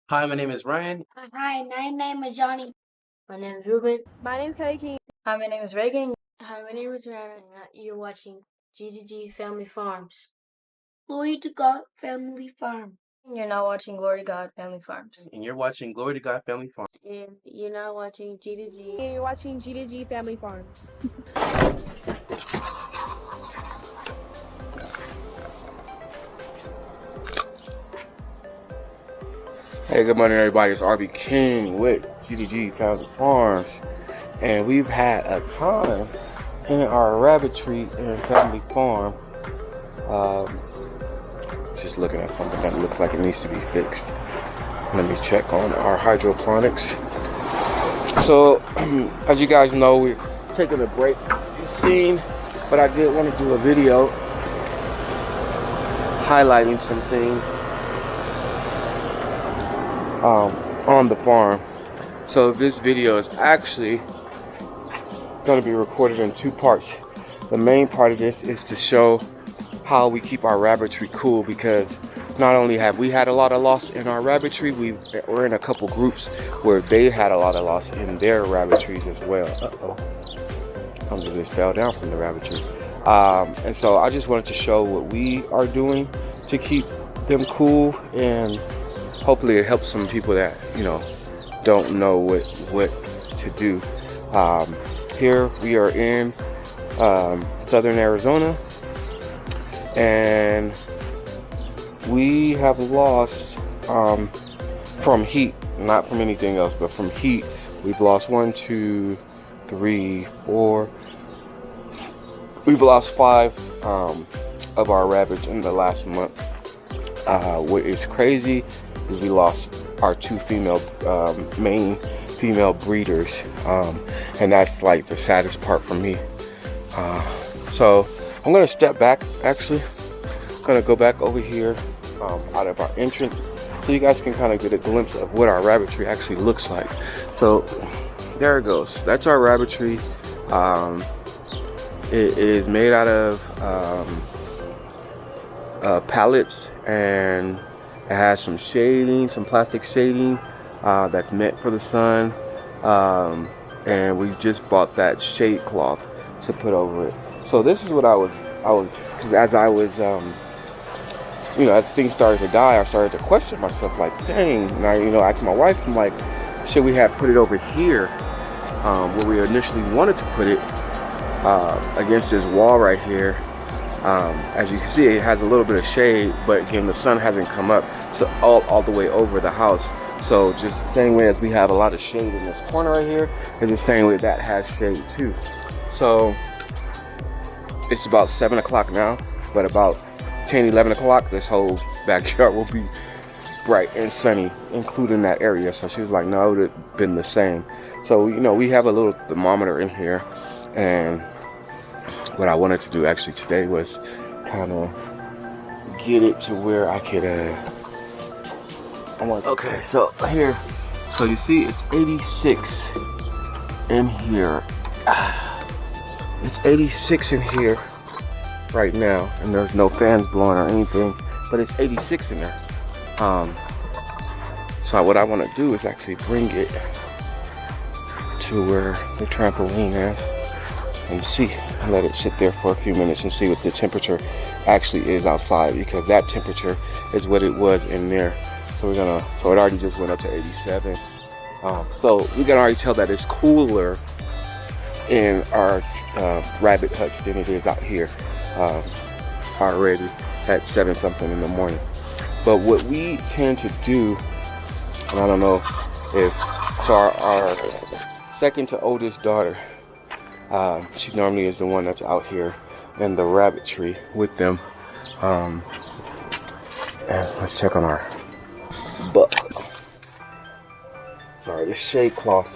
Hi, my name is Ryan. Hi, my name is Johnny. My name is Ruben. My name is Kelly King. Hi, my name is Reagan. Hi, my name is Ryan. You're watching GDG Family Farms. Glory to God Family Farm. You're now watching Glory to God Family Farms. And you're watching Glory to God Family Farm. And you're now watching GDG. And you're watching GDG Family Farms. Hey, good morning everybody, it's RB King with GDG Family Farms, and we've had a time in our Rabbitry and Family Farm, just looking at something that looks like it needs to be fixed. Let me check on our hydroponics. So, as you guys know, we're taking a break from the scene, but I did want to do a video highlighting some things on the farm. So this video is actually going to be recorded in two parts. The main part of this is to show how we keep our rabbitry cool, because not only have we had a lot of loss in our rabbitry, we're in a couple groups where they had a lot of loss in their rabbitries as well. Something just fell down from the rabbitry. And so I just wanted to show what we are doing to keep them cool, and hopefully it helps some people that, you know, don't know what to do. Here we are in southern Arizona, and we have lost from heat, not from anything else, but from heat. We've lost 1, 2, 3, 4. We've lost 5 of our rabbits in the last month. What is crazy is we lost our 2 main female breeders, and that's like the saddest part for me. So I'm gonna step back. Actually, I'm gonna go back over here out of our entrance, so you guys can kind of get a glimpse of what our rabbitry actually looks like. So there it goes. That's our rabbitry. It is made out of pallets, and it has some shading, some plastic shading that's meant for the sun, and we just bought that shade cloth to put over it. So this is what I was as I was you know, as things started to die, I started to question myself, like, dang. And I, you know, asked my wife, I'm like, should we have put it over here where we initially wanted to put it, against this wall right here. As you can see, it has a little bit of shade, but again, the sun hasn't come up so all the way over the house. So just the same way as we have a lot of shade in this corner right here, is the same way that has shade too. So it's about 7 o'clock now, but about 10, 11 o'clock, this whole backyard will be bright and sunny, including that area. So she was like, no, it would have been the same. So, you know, we have a little thermometer in here, and what I wanted to do actually today was kind of get it to where I could, okay, so here, so you see it's 86 in here. It's 86 in here right now, and there's no fans blowing or anything, but it's 86 in there. So what I want to do is actually bring it to where the trampoline is, and see, let it sit there for a few minutes and see what the temperature actually is outside, because that temperature is what it was in there. So so it already just went up to 87. So we can already tell that it's cooler in our rabbit hutch than it is out here already at 7 something in the morning. But what we tend to do, and I don't know if, so our second to oldest daughter, she normally is the one that's out here in the rabbitry with them. And let's check on our buck. Sorry, this shade cloth,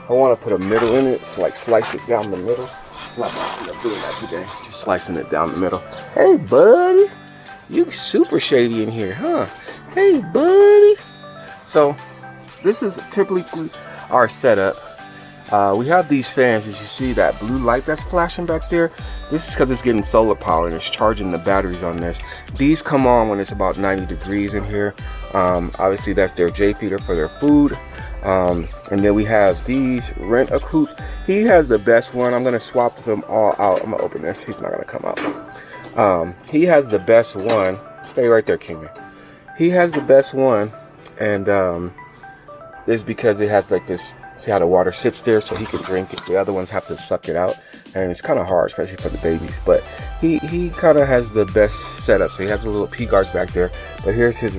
I want to put a middle in it, to like slice it down the middle. I'm doing that today, just slicing it down the middle. Hey buddy, you super shady in here, huh? Hey buddy. So this is typically our setup. We have these fans, as you see that blue light that's flashing back there. This is because it's getting solar power and it's charging the batteries on this. These come on when it's about 90 degrees in here. Obviously that's their J feeder for their food. And then we have these Rent-A-Coops. He has the best one. I'm gonna swap them all out. I'm gonna open this. He's not gonna come out. He has the best one. Stay right there, Kingman. He has the best one, and it's because it has like this. See how the water sits there, so he can drink it. The other ones have to suck it out, and it's kind of hard, especially for the babies. But he kind of has the best setup. So he has the little P guards back there. But here's his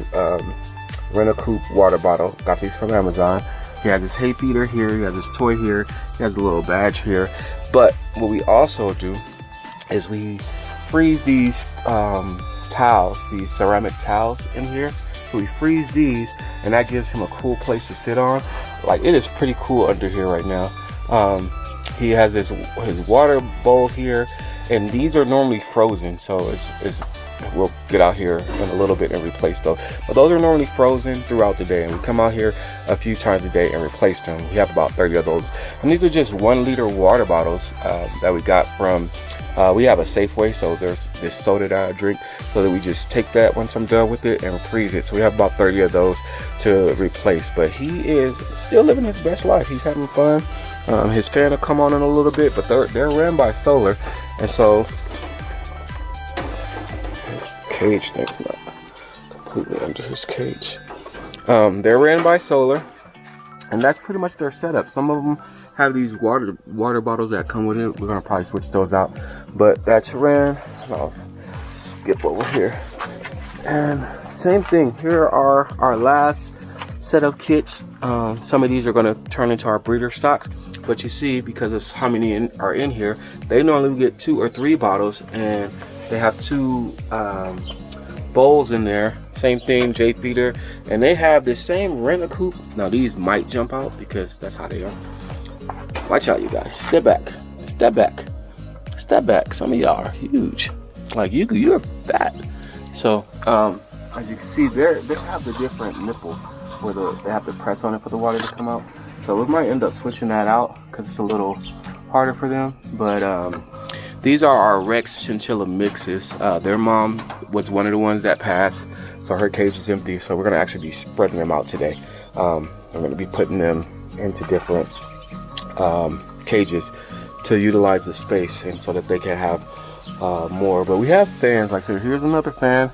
Rent-A-Coop water bottle. Got these from Amazon. He has his hay feeder here. He has his toy here. He has a little badge here. But what we also do is we freeze these towels, these ceramic towels in here. So we freeze these, and that gives him a cool place to sit on. Like, it is pretty cool under here right now. He has his water bowl here, and these are normally frozen, so we'll get out here in a little bit and replace those. But those are normally frozen throughout the day, and we come out here a few times a day and replace them. We have about 30 of those, and these are just 1 liter water bottles that we got from. We have a Safeway, so there's this soda that I drink, so that we just take that once I'm done with it and freeze it. So we have about 30 of those to replace. But he is still living his best life. He's having fun. His fan will come on in a little bit, but they're ran by solar, and so his cage thing's not completely under his cage. They're ran by solar, and that's pretty much their setup. Some of them have these water bottles that come with it. We're gonna probably switch those out, but that's ran. I'll skip over here, and same thing. Here are our last set of kits. Some of these are gonna turn into our breeder stocks, but you see, because of how many are in here, they normally get 2 or 3 bottles, and they have 2 bowls in there. Same thing, J feeder, and they have the same Rent-A-Coop. Now these might jump out because that's how they are. Watch out, you guys. Step back. Step back. Step back. Some of y'all are huge. Like you're fat. So as you can see, they have the different nipple where they have to press on it for the water to come out. So we might end up switching that out because it's a little harder for them. But these are our Rex chinchilla mixes. Their mom was one of the ones that passed, so her cage is empty. So we're gonna actually be spreading them out today. I'm gonna be putting them into different cages to utilize the space, and so that they can have more. But we have fans. Like I said, here's another fan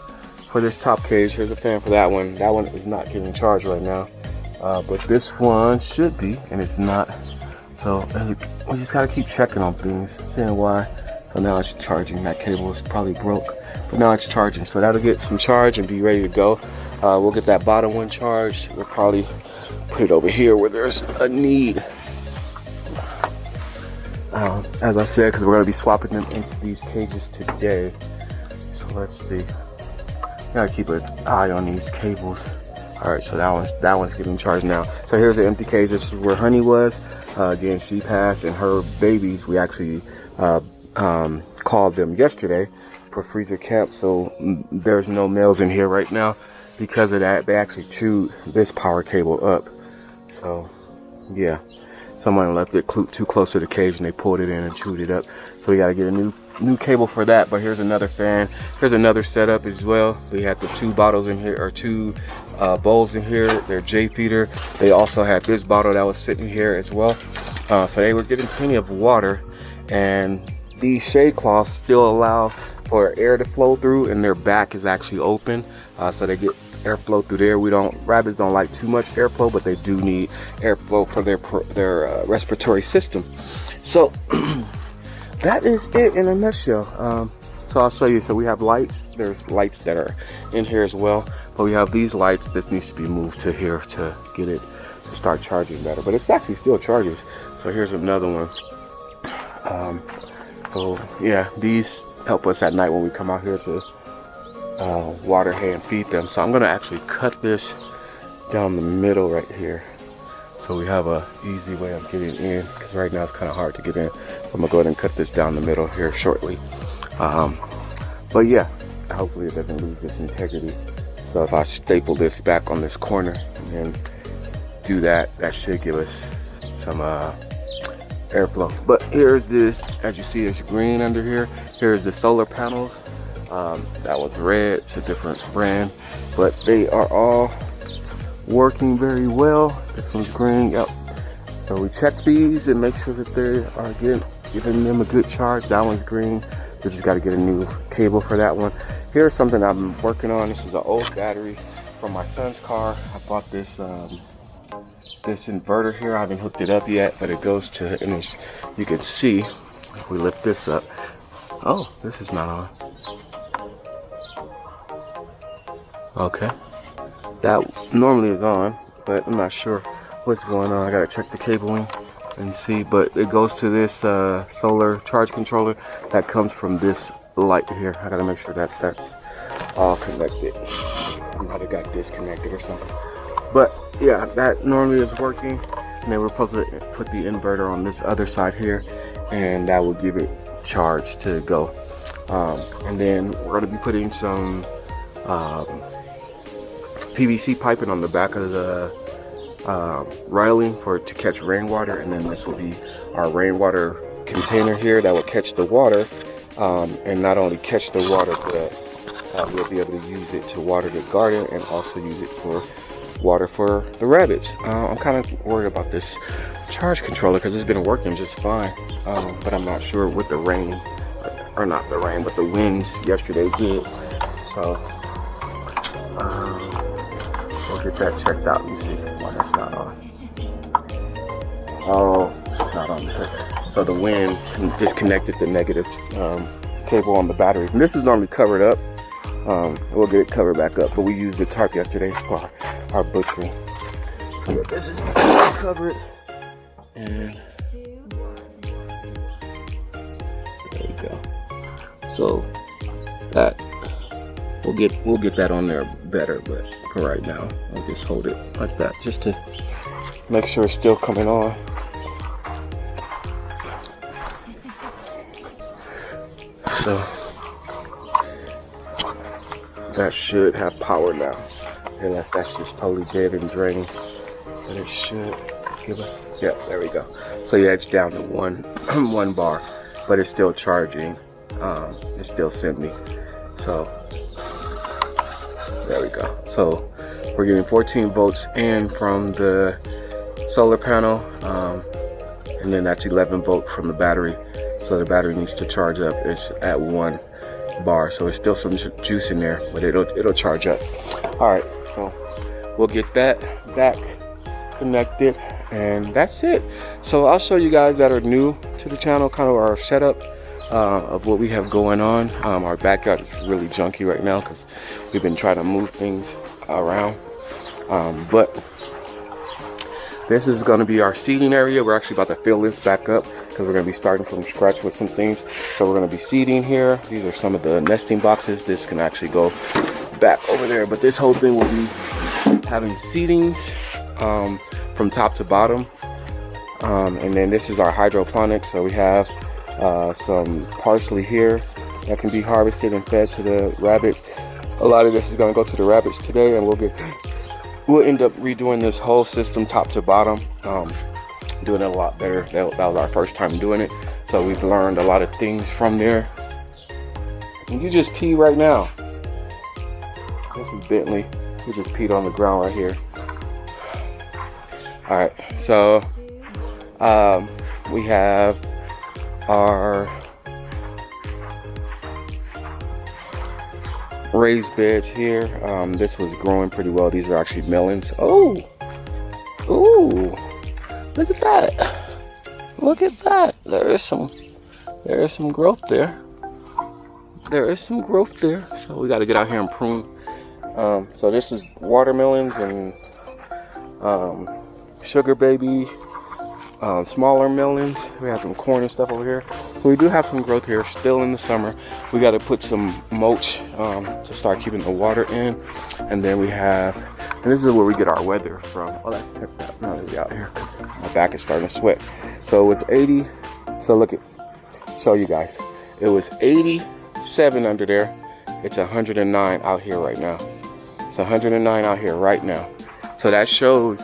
for this top cage. Here's a fan for that one. That one is not getting charged right now, but this one should be, and it's not. So we just gotta keep checking on things, seeing why. So now it's charging. That cable is probably broke, but now it's charging. So that'll get some charge and be ready to go. We'll get that bottom one charged. We'll probably put it over here where there's a need. As I said, because we're going to be swapping them into these cages today. So let's see. Gotta keep an eye on these cables. Alright, so that one's getting charged now. So here's the empty cage. This is where Honey was. Again, she passed, and her babies, we actually called them yesterday for freezer camp. So there's no males in here right now. Because of that, they actually chewed this power cable up. So yeah, someone left it too close to the cage and they pulled it in and chewed it up. So we got to get a new cable for that. But here's another fan. Here's another setup as well. We had the 2 bottles in here, or 2 bowls in here. They're J feeder. They also had this bottle that was sitting here as well. So they were getting plenty of water, and these shade cloths still allow for air to flow through, and their back is actually open, so they get airflow through there. Rabbits don't like too much airflow, but they do need airflow for their respiratory system. So that is it in a nutshell. So I'll show you. So we have lights. There's lights that are in here as well, but we have these lights. This needs to be moved to here to get it to start charging better, but it's actually still charges. So here's another one. So yeah, these help us at night when we come out here to water hay and feed them. So I'm gonna actually cut this down the middle right here, so we have a easy way of getting in, because right now it's kind of hard to get in. I'm gonna go ahead and cut this down the middle here shortly. But yeah, hopefully it doesn't lose its integrity. So if I staple this back on this corner and then do that, that should give us some airflow. But here's this, as you see, it's green under here. Here's the solar panels. That was red, it's a different brand, but they are all working very well. This one's green, yep. So we check these and make sure that they are giving them a good charge. That one's green. We just got to get a new cable for that one. Here's something I've been working on. This is an old battery from my son's car. I bought this this inverter here. I haven't hooked it up yet, but it goes to, and it's, you can see if we lift this up. Oh, this is not on. Okay, that normally is on, but I'm not sure what's going on. I gotta check the cabling and see, but it goes to this solar charge controller that comes from this light here. I gotta make sure that that's all connected. I might have got disconnected or something, but yeah, that normally is working. And then we're supposed to put the inverter on this other side here, and that will give it charge to go. And then we're gonna be putting some PVC piping on the back of the railing to catch rainwater, and then this will be our rainwater container here that will catch the water, and not only catch the water, but we'll be able to use it to water the garden and also use it for water for the rabbits. I'm kind of worried about this charge controller because it's been working just fine, but I'm not sure what the rain, or not the rain, but the winds yesterday did. So we'll get that checked out and see why that's not on. Oh, it's not on there. So the wind disconnected the negative cable on the battery. And this is normally covered up. We'll get it covered back up, but we used the tarp yesterday for our butchering. So this is covered, and there we go. So that we'll get that on there better, but for right now, I'll just hold it like that just to make sure it's still coming on. So that should have power now, unless that's just totally dead and draining. But it should give us, yeah, there we go. So yeah, it's down to one bar, but it's still charging. It's still semi. So there we go. So we're getting 14 volts in from the solar panel, and then that's 11 volt from the battery. So the battery needs to charge up. It's at 1 bar, so it's still some juice in there, but it'll charge up. All right, so we'll get that back connected, and that's it. So I'll show you guys that are new to the channel kind of our setup of what we have going on. Our backyard is really junky right now because we've been trying to move things around, but this is going to be our seeding area. We're actually about to fill this back up because we're going to be starting from scratch with some things. So we're going to be seeding here. These are some of the nesting boxes. This can actually go back over there, but this whole thing will be having seedings from top to bottom. And then this is our hydroponics. So we have some parsley here that can be harvested and fed to the rabbits. A lot of this is going to go to the rabbits today, and we'll end up redoing this whole system top to bottom, doing it a lot better. That was our first time doing it, so we've learned a lot of things from there. And you just pee right now. This is Bentley. We just peed on the ground right here. All right, so we have our raised beds here. This was growing pretty well. These are actually melons. Oh, ooh, look at that. Look at that. There is some growth there. There is some growth there. So we got to get out here and prune. So this is watermelons and sugar baby, smaller melons. We have some corn and stuff over here. So we do have some growth here still in the summer. We got to put some mulch to start keeping the water in. And then we have, and this is where we get our weather from. Oh, that's not really out here because my back is starting to sweat. So it was 80. So look at, show you guys. It was 87 under there. It's 109 out here right now. It's 109 out here right now. So that shows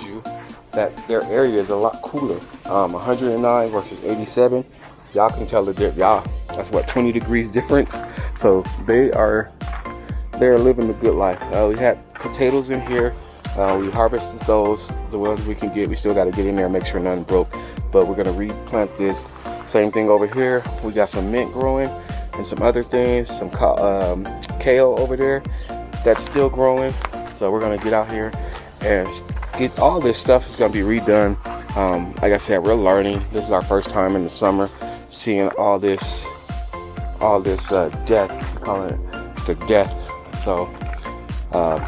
you that their area is a lot cooler. 109 versus 87. Y'all can tell that that's what, 20 degrees difference. So they're living the good life. We had potatoes in here. We harvested those, the ones we can get. We still got to get in there and make sure none broke. But we're gonna replant this. Same thing over here. We got some mint growing and some other things. Some kale over there that's still growing. So we're gonna get out here and get all this stuff. Is gonna be redone. Like I said, we're learning. This is our first time in the summer seeing all this death. We call it the death. So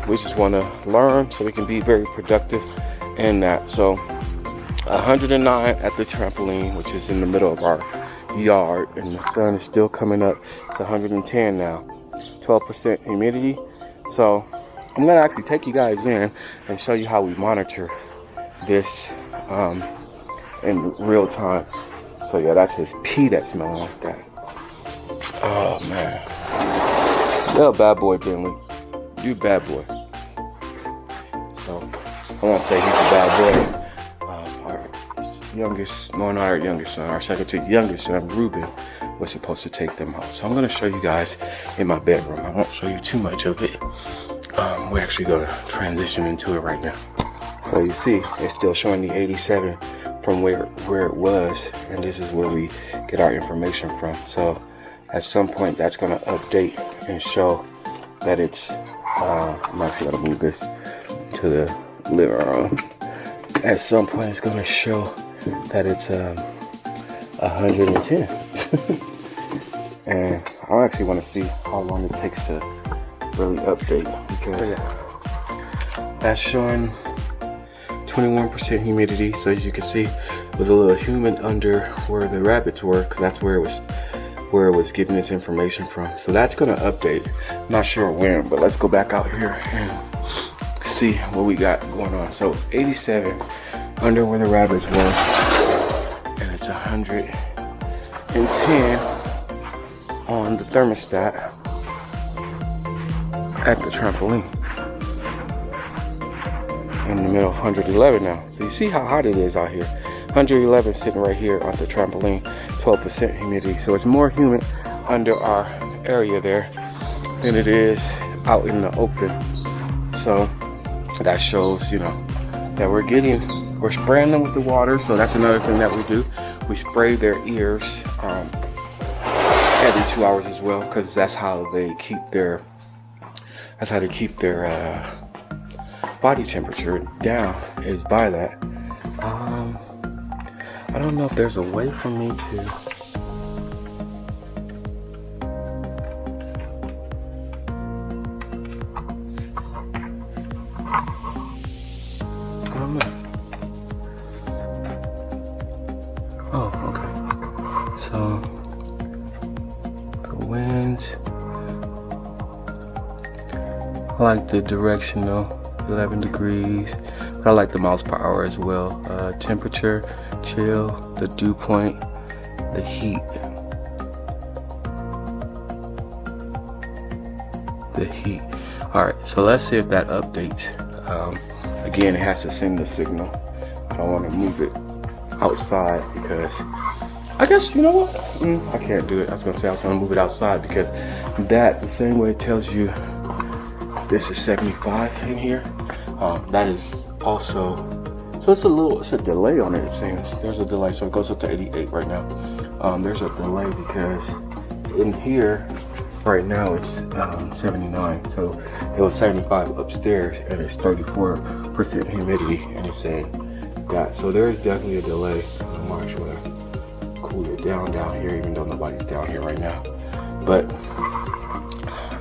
we just want to learn so we can be very productive in that. So 109 at the trampoline, which is in the middle of our yard, and the sun is still coming up. It's 110 now, 12% humidity. So I'm gonna actually take you guys in and show you how we monitor this in real time. So yeah, that's his pee that's smelling like that. Oh man, you're a bad boy, Bentley. You bad boy. So I won't say he's a bad boy. Our youngest son, our second to youngest son, Ruben, was supposed to take them out. So I'm gonna show you guys in my bedroom. I won't show you too much of it. We're actually gonna transition into it right now. So you see, it's still showing the 87 from where it was, and this is where we get our information from. So at some point, that's gonna update and show that it's. I'm actually gonna move this to the living room. At some point, it's gonna show that it's 110. And I actually want to see how long it takes to really update, because that's showing 21% humidity. So as you can see, it was a little humid under where the rabbits were, because that's where it was getting its information from. So that's gonna update. Not sure when, but let's go back out here and see what we got going on. So 87 under where the rabbits were, and it's 110 on the thermostat at the trampoline. In the middle, 111 now. So you see how hot it is out here. 111 sitting right here on the trampoline, 12% humidity. So it's more humid under our area there than it is out in the open. So that shows, you know, that we're spraying them with the water. So that's another thing that we do. We spray their ears every 2 hours as well, because that's how they keep their body temperature down, is by that. I don't know if there's a way for me to. I don't know. Oh, okay. So the winds. I like the directional, 11 degrees. But I like the miles per hour as well. Temperature, chill, the dew point, the heat. Alright, so let's see if that updates. Again, it has to send the signal. I don't want to move it outside because I guess, you know what? I can't do it. I was going to say I was going to move it outside, because that, the same way it tells you this is 75 in here, that is also, so it's a delay on it, it seems. There's a delay, so it goes up to 88 right now. There's a delay because in here right now it's 79, so it was 75 upstairs and it's 34% humidity, and it's saying that. So there is definitely a delay. I'm actually gonna cool it down here, even though nobody's down here right now. But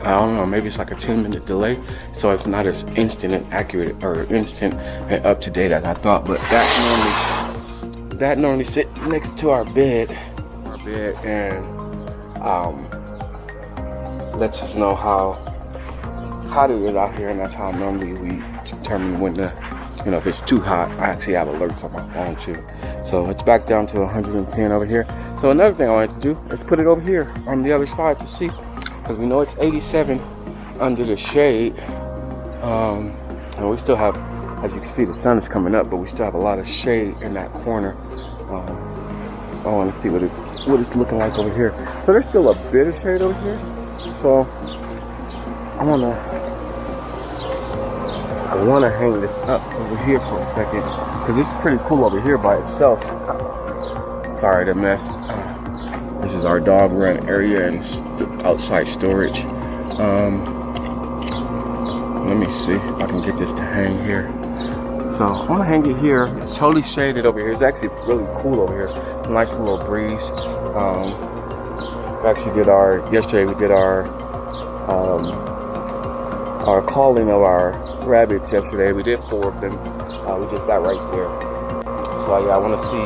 I don't know, maybe it's like a 10-minute delay, so it's not as instant and accurate or instant and up to date as I thought. But that normally sit next to our bed, and lets us know how hot it is out here, and that's how normally we determine when if it's too hot. I actually have alerts on my phone too. So it's back down to 110 over here. So another thing I wanted to do is put it over here on the other side to see, because we know it's 87 under the shade, and we still have As you can see, the sun is coming up, but we still have a lot of shade in that corner. I want to see what it's looking like over here. So there's still a bit of shade over here. So I wanna hang this up over here for a second, because it's pretty cool over here by itself. Sorry the mess. This is our dog run area and outside storage. Let me see if I can get this to hang here. So I'm gonna hang it here. It's totally shaded over here. It's actually really cool over here. It's a nice little breeze. Yesterday we did our calling of our rabbits yesterday. We did 4 of them. We just got right there. So yeah, I want to see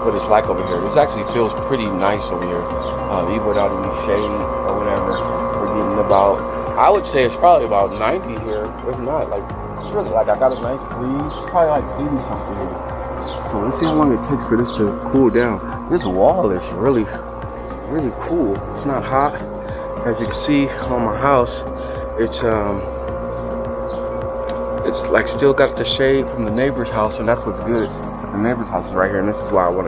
what it's like over here. This actually feels pretty nice over here. Even without any shade or whatever, we're getting about, I would say it's probably about 90 here. If not, like, it's really like I got a nice breeze. It's probably like 80 something here. So let's see how long it takes for this to cool down. This wall is really cool. It's not hot. As you can see on my house, it's like still got the shade from the neighbor's house, and that's what's good. The neighbor's house is right here, and this is why I was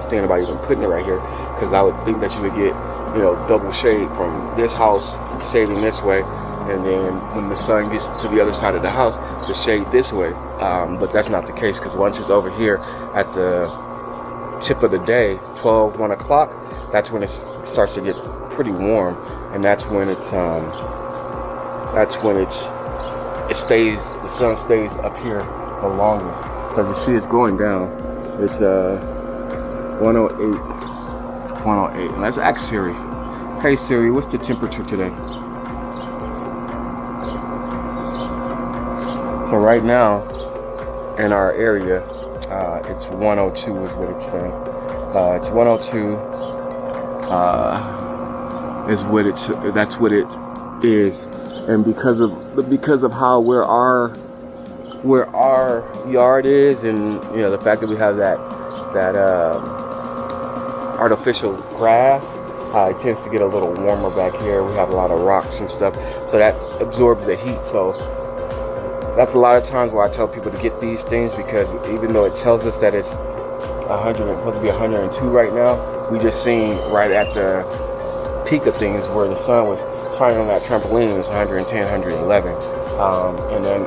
thinking about even putting it right here, because I would think that you would get, you know, double shade from this house shading this way, and then when the sun gets to the other side of the house, the shade this way. But that's not the case, because once it's over here at the tip of the day, 12, 1 o'clock, that's when it starts to get pretty warm, and the sun stays up here the longest. Because you see it's going down. It's 108, and let's ask Siri. Hey Siri, what's the temperature today? So right now in our area, it's 102 is what it's saying. It's 102 that's what it is. And because of how where our yard is, and you know, the fact that we have that artificial grass, it tends to get a little warmer back here. We have a lot of rocks and stuff, so that absorbs the heat. So that's a lot of times where I tell people to get these things, because even though it tells us that it's supposed to be 102 right now, we just seen right at the peak of things where the sun was shining on that trampoline, it was 110, 111, and then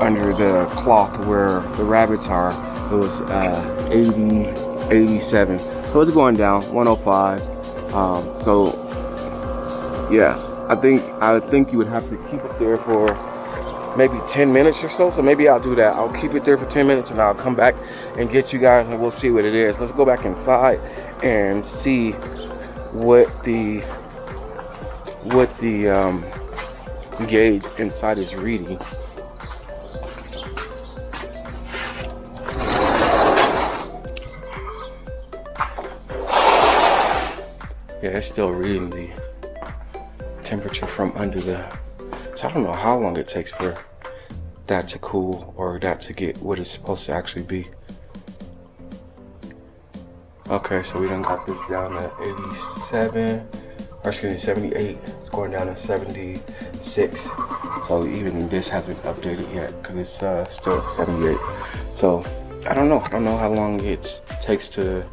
under the cloth where the rabbits are, it was 80, 87. So it's going down, 105. So yeah, I think you would have to keep it there for maybe 10 minutes or so. So maybe I'll do that. I'll keep it there for 10 minutes and I'll come back and get you guys and we'll see what it is. Let's go back inside and see what the gauge inside is reading. Yeah, it's still reading the temperature from under the, so I don't know how long it takes for that to cool or that to get what it's supposed to actually be. Okay, so we done got this down to 87, or excuse me, 78. It's going down to 76. So even this hasn't updated yet because it's still at 78. So I don't know how long it takes to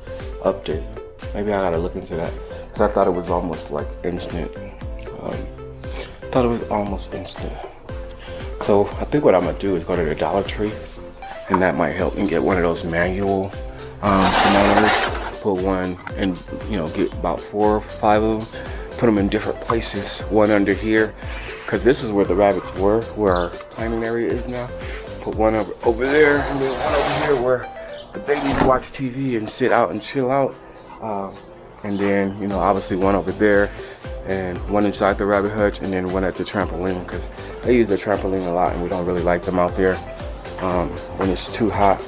update. Maybe I gotta look into that. Cause I thought it was almost like instant. So I think what I'm gonna do is go to the Dollar Tree, and that might help me get one of those manual thermometers. Put one and, you know, get about 4 or 5 of them. Put them in different places. One under here, cause this is where the rabbits were, where our planting area is now. Put one over there, and then one over here where the babies watch TV and sit out and chill out. And then, you know, obviously one over there, and one inside the rabbit hutch, and then one at the trampoline, because they use the trampoline a lot and we don't really like them out there when it's too hot.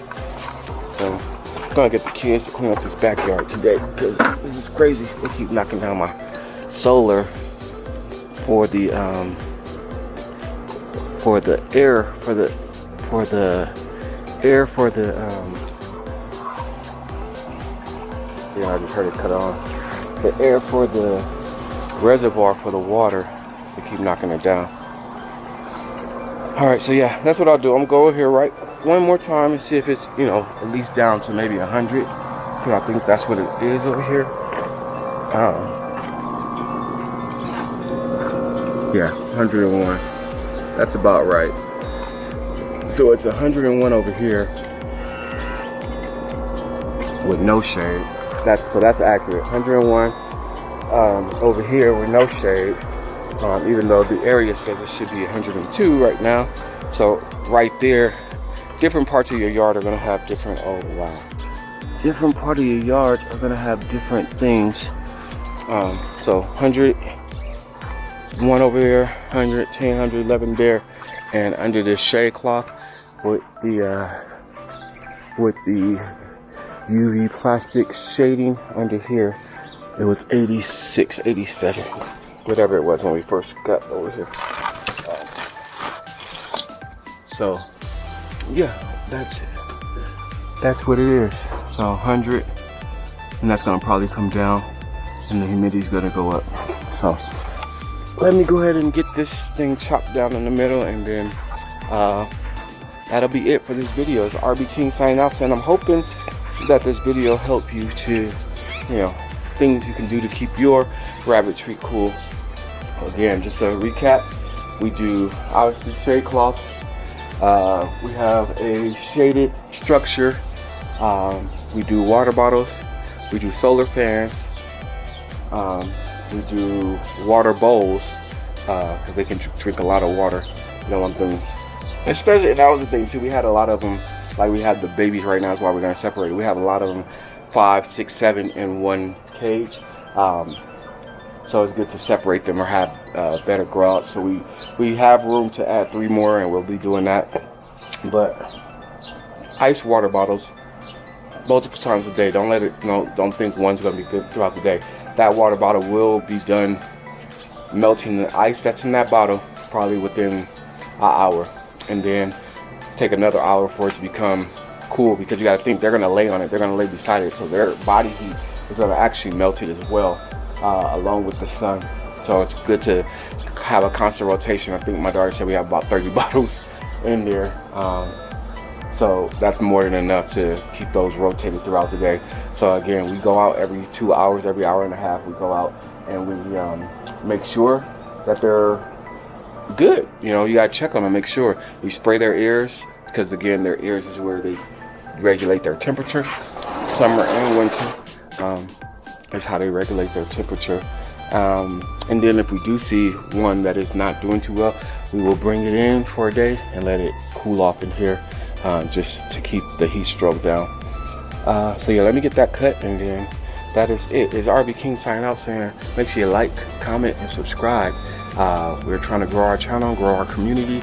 So I'm gonna get the kids to clean up this backyard today, because this is crazy. They keep knocking down my solar for the yeah, I just heard it cut on. The air for the reservoir for the water, they keep knocking it down. All right, so yeah, that's what I'll do. I'm gonna go over here right one more time and see if it's, you know, at least down to maybe 100. I think that's what it is over here. Yeah, 101. That's about right. So it's 101 over here with no shade. That's accurate. 101 over here with no shade. Even though the area says it should be 102 right now. So right there, different parts of your yard are gonna have different, oh wow. Different part of your yard are gonna have different things. So 101 over there, 110, 111 there, and under this shade cloth with the UV plastic shading under here, it was 86, 87. Whatever it was when we first got over here. So yeah, that's what it is. So 100, and that's gonna probably come down, and the humidity's gonna go up. So let me go ahead and get this thing chopped down in the middle, and then that'll be it for this video. It's RB King signing out, and I'm hoping that this video helped you to, you know, things you can do to keep your Rabbitry cool. Again, just a recap, we do obviously shade cloths. We have a shaded structure. We do water bottles. We do solar fans. We do water bowls because they can drink a lot of water. You don't want them, especially, and that was the thing too. We had a lot of them. Like we have the babies right now. That's why we're gonna separate it. We have a lot of them, 5, 6, 7 in one cage. So it's good to separate them or have better grow out. So we have room to add 3 more, and we'll be doing that. But ice water bottles multiple times a day. Don't let it, don't think one's gonna be good throughout the day. That water bottle will be done melting the ice that's in that bottle probably within an hour, and then take another hour for it to become cool, because you got to think they're gonna lay on it, they're gonna lay beside it, so their body heat is gonna actually melt it as well, along with the sun. So it's good to have a constant rotation. I think my daughter said we have about 30 bottles in there, so that's more than enough to keep those rotated throughout the day. So again, we go out every 2 hours, every hour and a half we go out, and we make sure that they're good. You know, you gotta check them and make sure. We spray their ears, because again, their ears is where they regulate their temperature. Summer and winter is how they regulate their temperature. And then if we do see one that is not doing too well, we will bring it in for a day and let it cool off in here, just to keep the heat stroke down. So yeah, let me get that cut, and then that is it. It's RB King signing out, saying make sure you like, comment, and subscribe. We're trying to grow our channel, grow our community.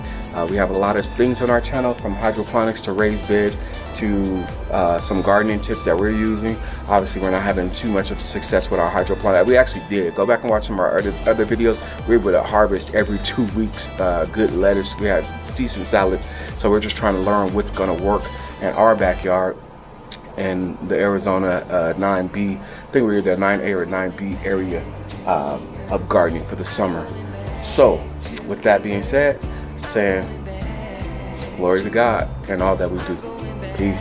We have a lot of things on our channel, from hydroponics to raised beds to some gardening tips that we're using. Obviously, we're not having too much of success with our hydroponics. We actually did. Go back and watch some of our other videos. We were able to harvest every 2 weeks good lettuce. We had decent salads. So we're just trying to learn what's going to work in our backyard. And the Arizona 9B, I think we're the 9A or 9B area of gardening for the summer. So with that being said, saying glory to God and all that we do. Peace.